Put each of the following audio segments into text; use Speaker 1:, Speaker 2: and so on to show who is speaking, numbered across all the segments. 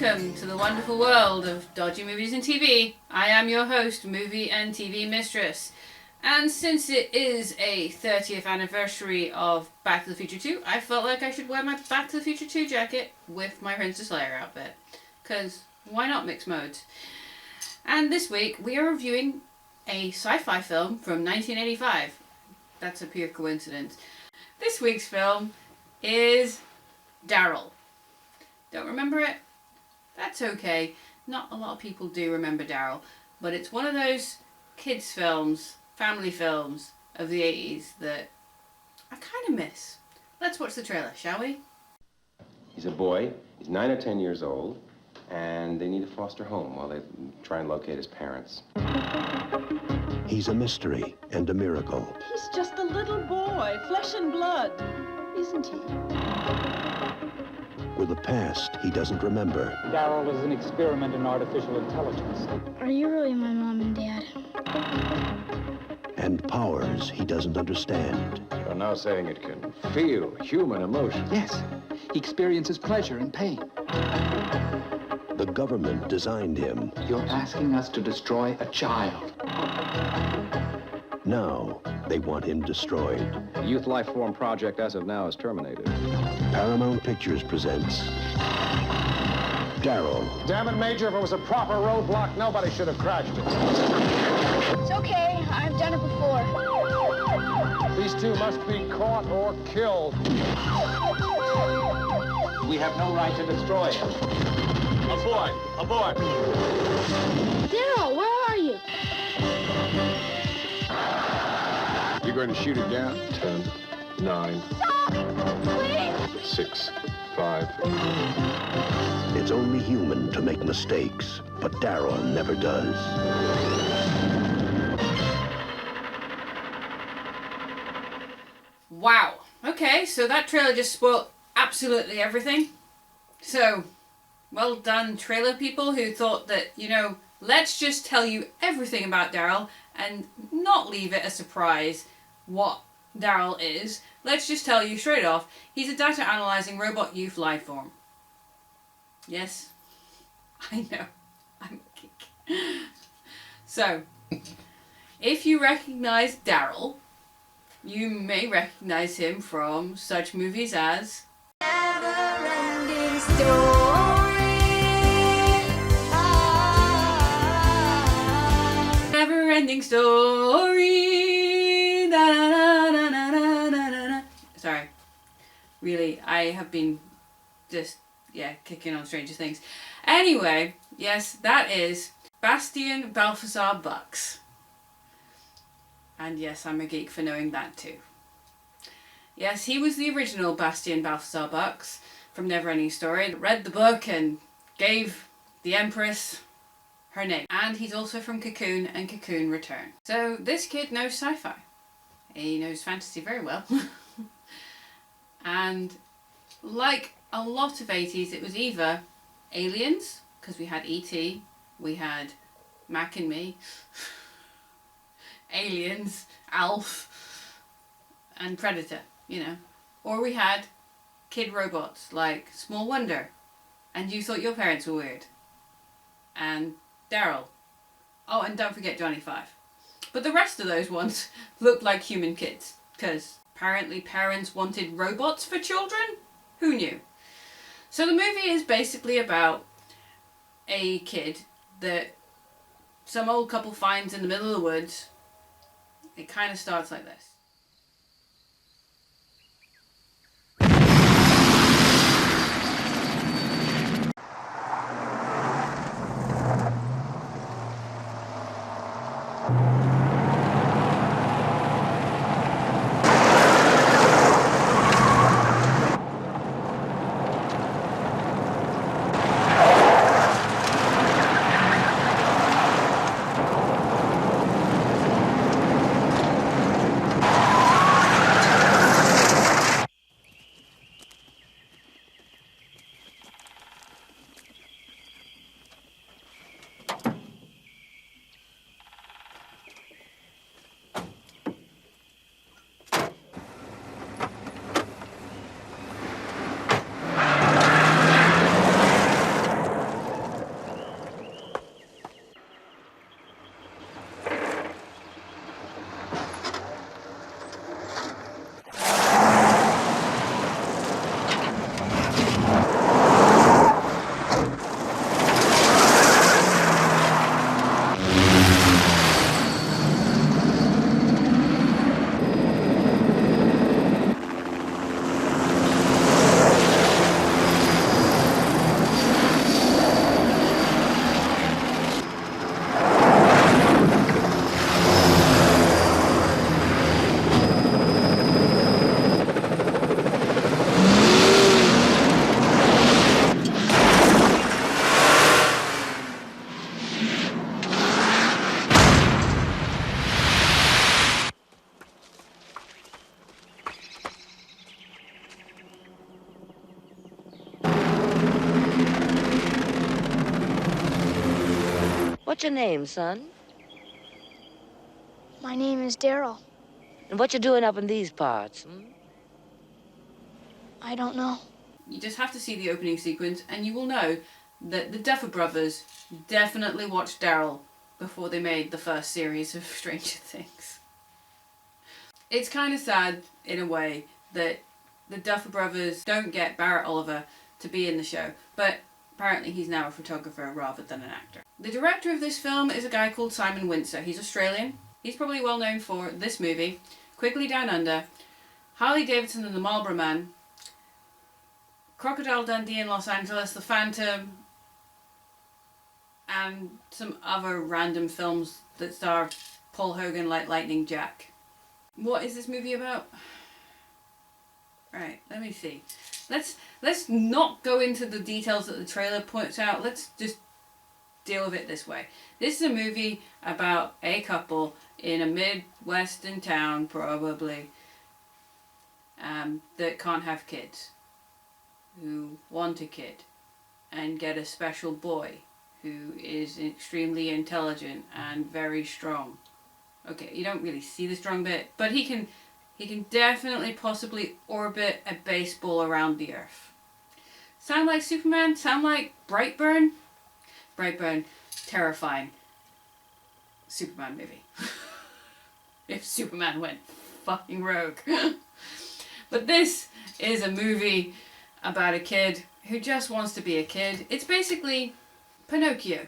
Speaker 1: welcome to the wonderful world of dodgy movies and TV. I am your host, movie and TV Mistress. And since it is a 30th anniversary of Back to the Future 2, I felt like I should wear my Back to the Future 2 jacket with my Princess Leia outfit. Because why not mix modes? And this week we are reviewing a sci-fi film from 1985. That's a pure coincidence. This week's film is D.A.R.Y.L. Don't remember it? That's okay. Not a lot of people do remember D.A.R.Y.L. But it's one of those kids' films, family films of the 80s that I kind of miss. Let's watch the trailer, shall we?
Speaker 2: He's a boy. He's 9 or 10 years old. And they need a foster home while they try and locate his parents.
Speaker 3: He's a mystery and a miracle.
Speaker 4: He's just a little boy, flesh and blood, isn't he?
Speaker 3: With a past he doesn't remember.
Speaker 5: D.A.R.Y.L is an experiment in artificial intelligence.
Speaker 6: Are you really my mom and dad?
Speaker 3: And powers he doesn't understand.
Speaker 7: You're now saying it can feel human emotion.
Speaker 8: Yes. He experiences pleasure and pain.
Speaker 3: The government designed him.
Speaker 8: You're asking us to destroy a child.
Speaker 3: Now they want him destroyed.
Speaker 7: The Youth Life Form project as of now is terminated.
Speaker 3: Paramount Pictures presents D.A.R.Y.L.
Speaker 9: Damn it, Major, if it was a proper roadblock, nobody should have crashed it.
Speaker 6: It's okay. I've done it before.
Speaker 9: These two must be caught or killed.
Speaker 5: We have no right to destroy him.
Speaker 9: Aboard! Aboard!
Speaker 6: D.A.R.Y.L, where are you?
Speaker 7: You're going to shoot it down? 10, 9,
Speaker 6: Please!
Speaker 7: 6, 5.
Speaker 3: It's only human to make mistakes, but D.A.R.Y.L never does.
Speaker 1: Wow. Okay, so that trailer just spoiled absolutely everything. So, well done, trailer people who thought that, let's just tell you everything about D.A.R.Y.L and not leave it a surprise what D.A.R.Y.L is. Let's just tell you straight off, he's a data analyzing robot youth life form. Yes, I know, I'm a geek. So, if you recognize D.A.R.Y.L, you may recognize him from such movies as Neverending Story. Neverending Story. Da, da, da, da, da, da, da. Sorry. Really, I have been just, kicking on Stranger Things. Anyway, yes, that is Bastian Balthazar Bucks. And yes, I'm a geek for knowing that too. Yes, he was the original Bastian Balthazar Bucks from Neverending Story. Read the book and gave the Empress her name. And he's also from Cocoon and Cocoon Return. So this kid knows sci-fi. He knows fantasy very well. And like a lot of 80s, it was either Aliens, because we had E.T., we had Mac and Me, Aliens, Alf, and Predator, Or we had kid robots like Small Wonder, and You Thought Your Parents Were Weird, and D.A.R.Y.L. Oh, and don't forget Johnny Five. But the rest of those ones looked like human kids, because apparently parents wanted robots for children? Who knew? So the movie is basically about a kid that some old couple finds in the middle of the woods. It kind of starts like this.
Speaker 10: What's your name, son?
Speaker 6: My name is D.A.R.Y.L.
Speaker 10: And what you doing up in these parts, hmm?
Speaker 6: I don't know.
Speaker 1: You just have to see the opening sequence and you will know that the Duffer Brothers definitely watched D.A.R.Y.L. before they made the first series of Stranger Things. It's kind of sad, in a way, that the Duffer Brothers don't get Barret Oliver to be in the show, but apparently he's now a photographer rather than an actor. The director of this film is a guy called Simon Windsor. He's Australian. He's probably well known for this movie, Quickly Down Under, Harley Davidson and the Marlboro Man, Crocodile Dundee in Los Angeles, The Phantom, and some other random films that star Paul Hogan like Lightning Jack. What is this movie about? Right, let me see. Let's not go into the details that the trailer points out. Let's just deal with it this way. This is a movie about a couple in a Midwestern town, probably, that can't have kids, who want a kid and get a special boy who is extremely intelligent and very strong. Okay, you don't really see the strong bit, but he can definitely possibly orbit a baseball around the Earth. Sound like Superman? Sound like Brightburn? Brightburn, terrifying Superman movie. If Superman went fucking rogue. But this is a movie about a kid who just wants to be a kid. It's basically Pinocchio.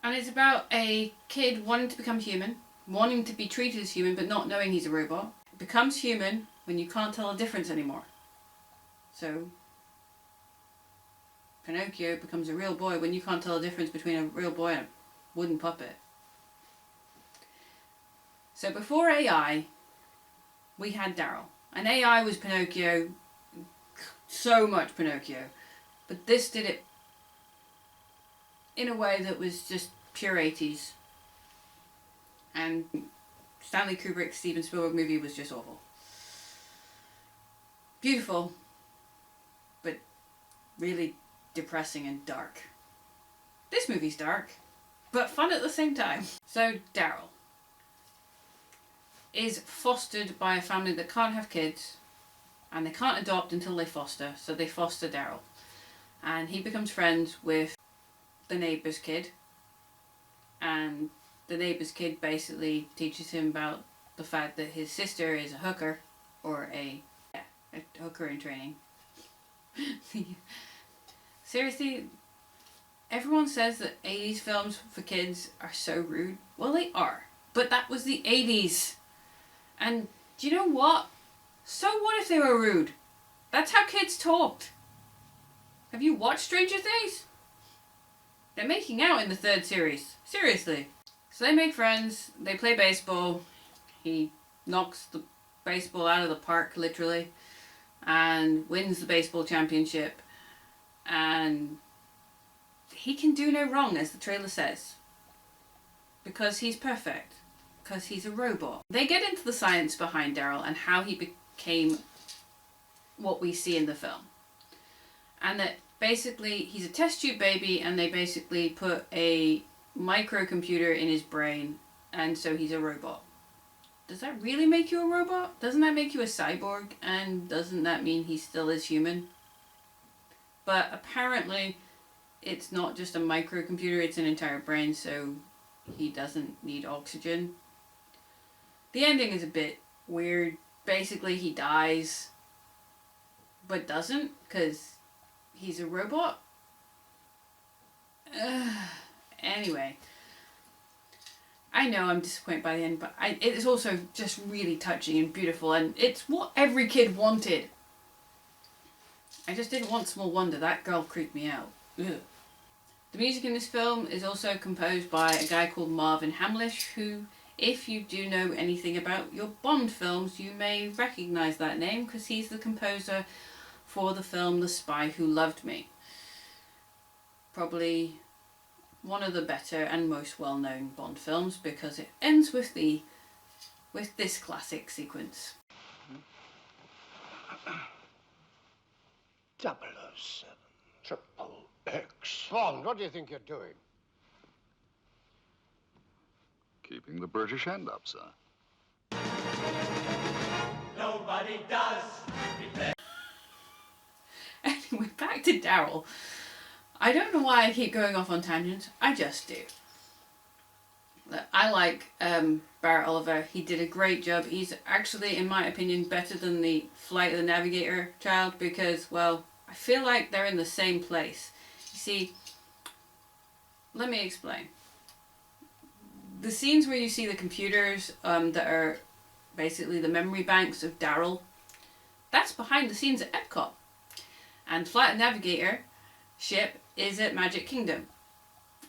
Speaker 1: And it's about a kid wanting to become human, wanting to be treated as human but not knowing he's a robot. Becomes human when you can't tell a difference anymore. So Pinocchio becomes a real boy when you can't tell a difference between a real boy and a wooden puppet. So before AI, we had D.A.R.Y.L. And AI was Pinocchio, so much Pinocchio. But this did it in a way that was just pure 80s. And Stanley Kubrick's Steven Spielberg movie was just awful. Beautiful, but really depressing and dark. This movie's dark, but fun at the same time. So D.A.R.Y.L. is fostered by a family that can't have kids, and they can't adopt until they foster, so they foster D.A.R.Y.L. And he becomes friends with the neighbour's kid, and the neighbour's kid basically teaches him about the fact that his sister is a hooker, or a hooker in training. Seriously, everyone says that 80s films for kids are so rude. Well, they are, but that was the 80s. And do you know what? So what if they were rude? That's how kids talked. Have you watched Stranger Things? They're making out in the 3rd series. Seriously. So they make friends, they play baseball, he knocks the baseball out of the park, literally, and wins the baseball championship, and he can do no wrong, as the trailer says, because he's perfect, because he's a robot. They get into the science behind D.A.R.Y.L. and how he became what we see in the film, and that basically he's a test tube baby, and they basically put a microcomputer in his brain, and so he's a robot. Does that really make you a robot? Doesn't that make you a cyborg? And doesn't that mean he still is human? But apparently it's not just a microcomputer, it's an entire brain, so he doesn't need oxygen. The ending is a bit weird. Basically he dies, but doesn't, because he's a robot. Anyway, I know I'm disappointed by the end, but it's also just really touching and beautiful, and it's what every kid wanted. I just didn't want Small Wonder. That girl creeped me out. Ugh. The music in this film is also composed by a guy called Marvin Hamlish, who, if you do know anything about your Bond films, you may recognise that name, because he's the composer for the film The Spy Who Loved Me. Probably one of the better and most well-known Bond films, because it ends with this classic sequence.
Speaker 7: 007 Triple X. Bond, what do you think you're doing? working the British end up, sir.
Speaker 11: Nobody does.
Speaker 1: Anyway, back to D.A.R.Y.L. I don't know why I keep going off on tangents. I just do. I like Barret Oliver. He did a great job. He's actually, in my opinion, better than the Flight of the Navigator child because, well, I feel like they're in the same place. You see, let me explain. The scenes where you see the computers that are basically the memory banks of D.A.R.Y.L, that's behind the scenes at Epcot. And Flight of the Navigator ship is at Magic Kingdom.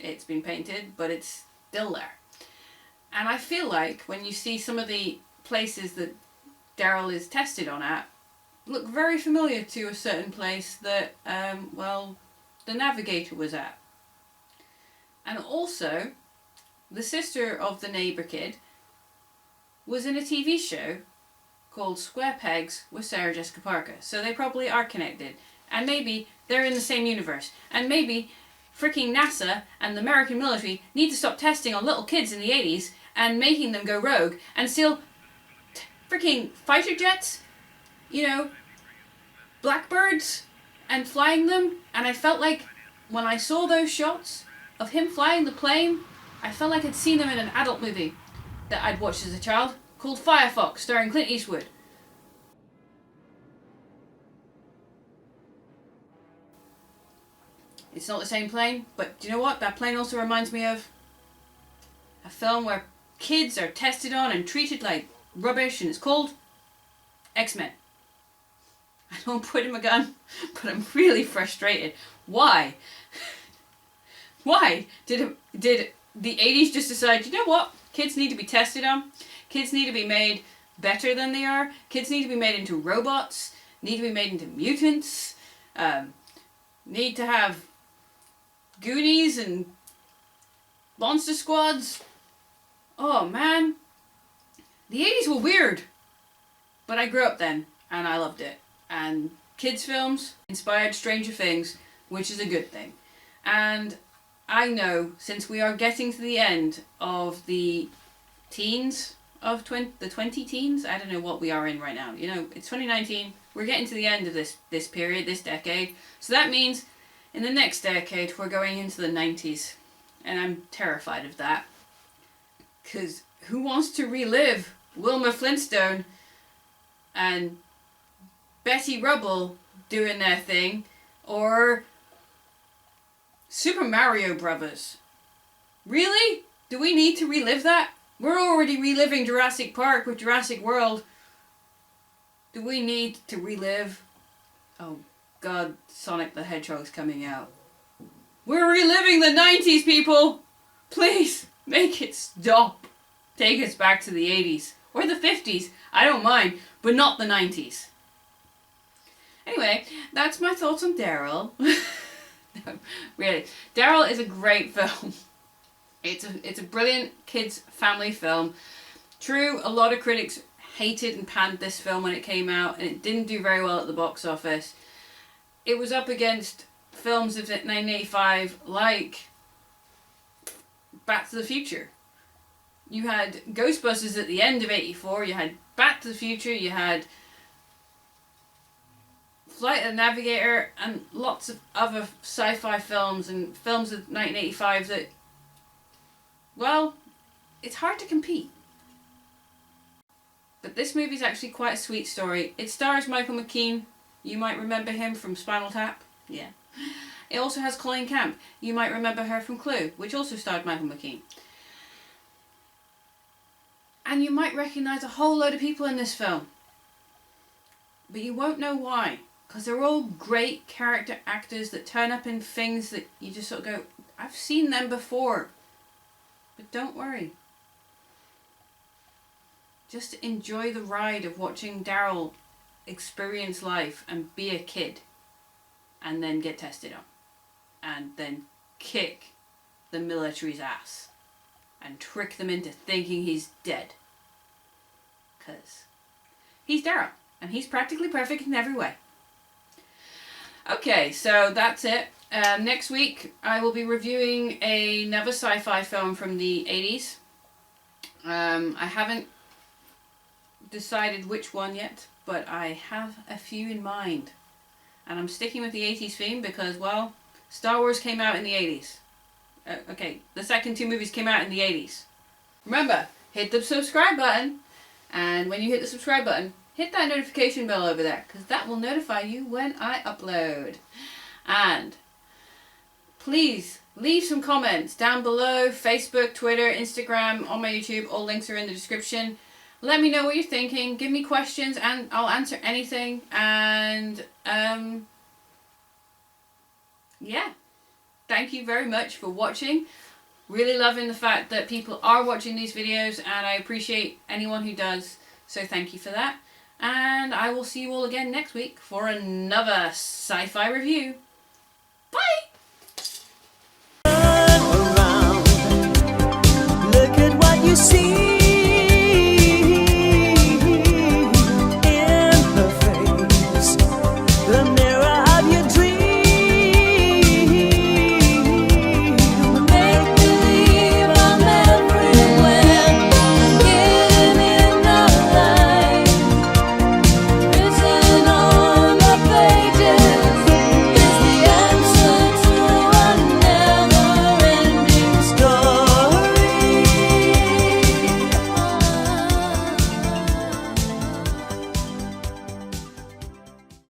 Speaker 1: It's been painted, but it's still there. And I feel like when you see some of the places that D.A.R.Y.L is tested on at, look very familiar to a certain place that, well, the Navigator was at. And also, the sister of the neighbour kid was in a TV show called Square Pegs with Sarah Jessica Parker. So they probably are connected. And maybe they're in the same universe. And maybe freaking NASA and the American military need to stop testing on little kids in the 80s and making them go rogue and steal freaking fighter jets, you know, Blackbirds, and flying them. And I felt like when I saw those shots of him flying the plane, I felt like I'd seen them in an adult movie that I'd watched as a child called Firefox, starring Clint Eastwood. It's not the same plane, but do you know what? That plane also reminds me of a film where kids are tested on and treated like rubbish, and it's called X-Men. I don't point him a gun, but I'm really frustrated. Why? Why did the 80s just decide, you know what? Kids need to be tested on. Kids need to be made better than they are. Kids need to be made into robots. Need to be made into mutants. Need to have Goonies and Monster Squads. Oh man. The 80s were weird. But I grew up then and I loved it. And kids' films inspired Stranger Things, which is a good thing. And I know, since we are getting to the end of the teens, of the 20 teens, I don't know what we are in right now. You know, it's 2019, we're getting to the end of this period, this decade. So that means in the next decade, we're going into the 90s. And I'm terrified of that. Because who wants to relive Wilma Flintstone and Betty Rubble doing their thing, or Super Mario Brothers? Really? Do we need to relive that? We're already reliving Jurassic Park with Jurassic World. Do we need to relive? Oh God, Sonic the Hedgehog's coming out. We're reliving the 90s, people! Please, make it stop. Take us back to the 80s. Or the 50s. I don't mind, but not the 90s. Anyway, that's my thoughts on D.A.R.Y.L. No, really. D.A.R.Y.L is a great film. It's a brilliant kids family film. True, a lot of critics hated and panned this film when it came out, and it didn't do very well at the box office. It was up against films of 1985 like Back to the Future. You had Ghostbusters at the end of 84, you had Back to the Future, you had Flight of the Navigator, and lots of other sci-fi films and films of 1985 that, well, it's hard to compete. But this movie's actually quite a sweet story. It stars Michael McKean. You might remember him from Spinal Tap. Yeah. It also has Colleen Camp. You might remember her from Clue, which also starred Michael McKean. And you might recognise a whole load of people in this film. But you won't know why. Because they're all great character actors that turn up in things that you just sort of go, I've seen them before. But don't worry. Just enjoy the ride of watching D.A.R.Y.L experience life and be a kid. And then get tested on. And then kick the military's ass. And trick them into thinking he's dead. Because he's D.A.R.Y.L and he's practically perfect in every way. Okay, so that's it. Next week I will be reviewing another sci-fi film from the 80s. I haven't decided which one yet, but I have a few in mind. And I'm sticking with the 80s theme because, well, Star Wars came out in the 80s. Okay, the second two movies came out in the 80s. Remember, hit the subscribe button. And when you hit the subscribe button, hit that notification bell over there, because that will notify you when I upload. And please leave some comments down below. Facebook, Twitter, Instagram, on my YouTube. All links are in the description. Let me know what you're thinking. Give me questions and I'll answer anything. And yeah. Thank you very much for watching. Really loving the fact that people are watching these videos, and I appreciate anyone who does. So thank you for that. And I will see you all again next week for another sci-fi review. Bye!
Speaker 12: Look at what you see.